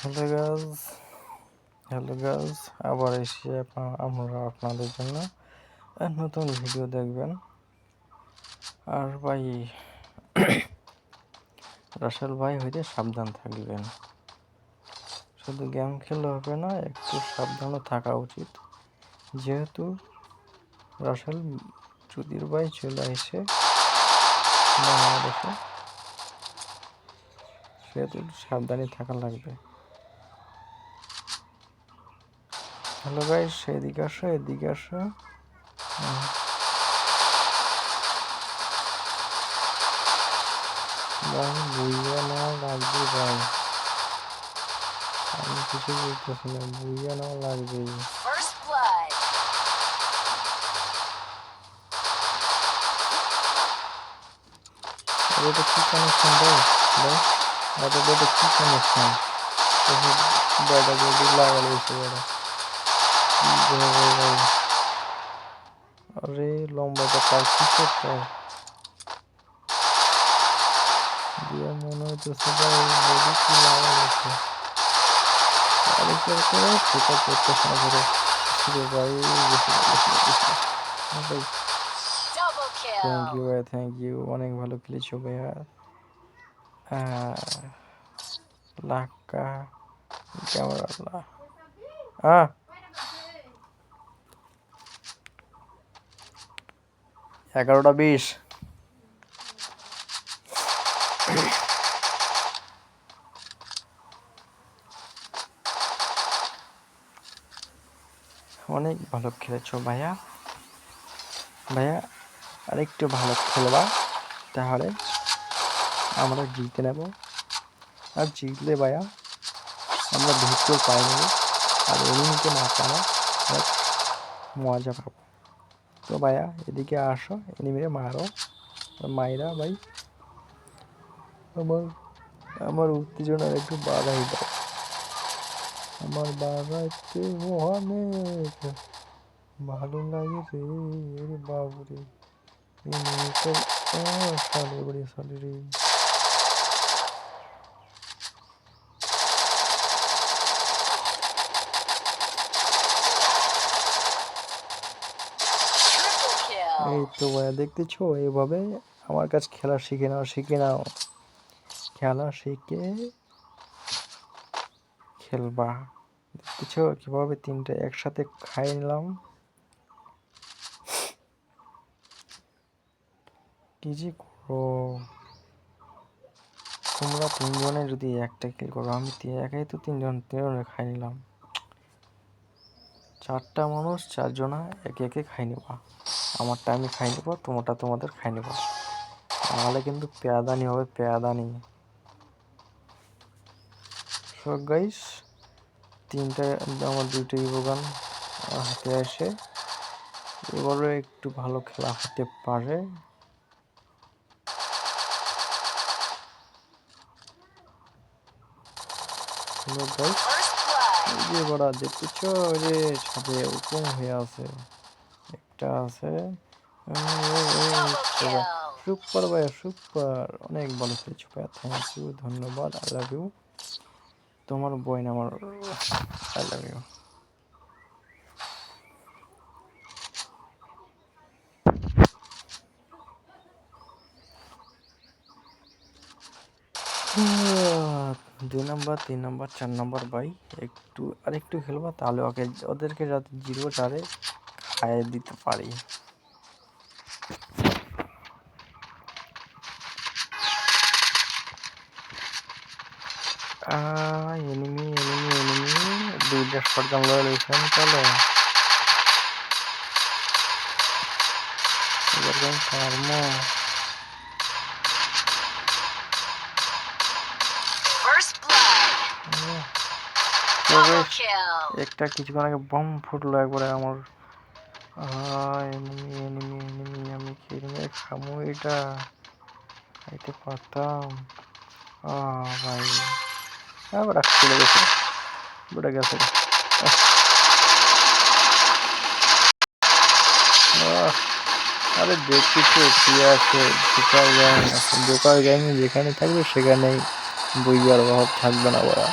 Hello guys, আবার এসে আমরা আপনাদের জন্য নতুন ভিডিও দেখবেন। আর ভাই রাসেল ভাই হইতে সাবধান থাকবেন। শুধু গেম খেললে হবে না, একটু সাবধানে থাকা উচিত। যেহেতু রাসেল চুদির ভাই চলে এসে বাংলাদেশে, সেহেতু সাবধানে থাকা লাগবে। হ্যালো গাইস, এদিকে আসো। ভাই বুইয়া নেওয়া লাগবে ভাই, আমি কিছু বলতেছি না, বুইয়া নেওয়া লাগবে। এটা কি কানেকশন ভাই? এটা কি কানেকশন? ব্যাটা যদি লাগালে এসে বেড়া ভাই, আরে লম্বাটা তার কিসের তার দিয়ে মনে হইতেছে ভাই বডি কি লাগা গেছে। আরেকবার করে সেটা করতেছে না করে ভাই ভাই থ্যাংক ইউ অনেক ভালো খেলেছো ভাইয়া। লাক্কা ক্যামেরা 11টা 20। অনেক ভালো খেলেছো ভাইয়া। আরেকটু ভালো খেলবা, তাহলে আমরা জিতে নেব। আর জিতলে ভাইয়া আমরা ভিক্টর পাই নেব, আর এনিমিকে মারতাম মজা পাবো। তো ভাইয়া এদিকে আসো, এনিমিরে মারো, মাইরা ভাই আমার উত্তেজনার একটু বাধাই দাও। আমার বাড়াইতে অনেক ভালো লাগে রে বাবুরে, সালে রে। এই তো ভাইয়া দেখতেছো, এইভাবে আমার কাছে খেলা শিখে নাও, খেলা শিখে খেলবা। দেখতেছো কিভাবে তিনটা একসাথে খাই নিলাম। কি যে করো তোমরা তিনজনে, যদি একটা কিল করো, আমি একাই তো তিনজনের খাই নিলাম। 4টা মানুষ 4জনা একে খাই নিবা। আমারটা আমি খাই নেবো, তোমারটা তোমাদের খাই নেবো, নাহলে কিন্তু পেয়াদানি হবে, পেয়াদানি। সো গাইস, আমার 2টা ইভোগান হাতে আসে, এবারে একটু ভালো খেলা হতে পারে। হ্যালো গাইস, এই যে বড়া দেখতেছো, ওই যে ছাদে উপম হয়ে আছে, একটা আছে। সুপার ভাইয়া, সুপার, অনেক ভালো খেলেছো ভাইয়া, থ্যাংক ইউ, ধন্যবাদ, আই লাভ ইউ। তোমার বইন আমার, আই লাভ ইউ। দুই নাম্বার, 3 নাম্বার, 4 নাম্বার ভাই, আরেকটু খেলবা, তাহলে ওদেরকে যাতে 0-4 খাইয়ে দিতে পারি। এনিমি 2টা শটগান লয়েছেন, চলো এরকম ফার্মো। একটা কিছুক্ষণ আগে বম ফুটলো একবারে আমার। এনিমি আমি কি খামো এটা, খাইতে পারতাম। ভাই আবার চলে গেছে, বেটা গেছে। আরে দেখতেছো কি আছে, জোকার গ্যাং যেখানে থাকবে সেখানেই বইয়ার অভাব থাকবে না বড়া।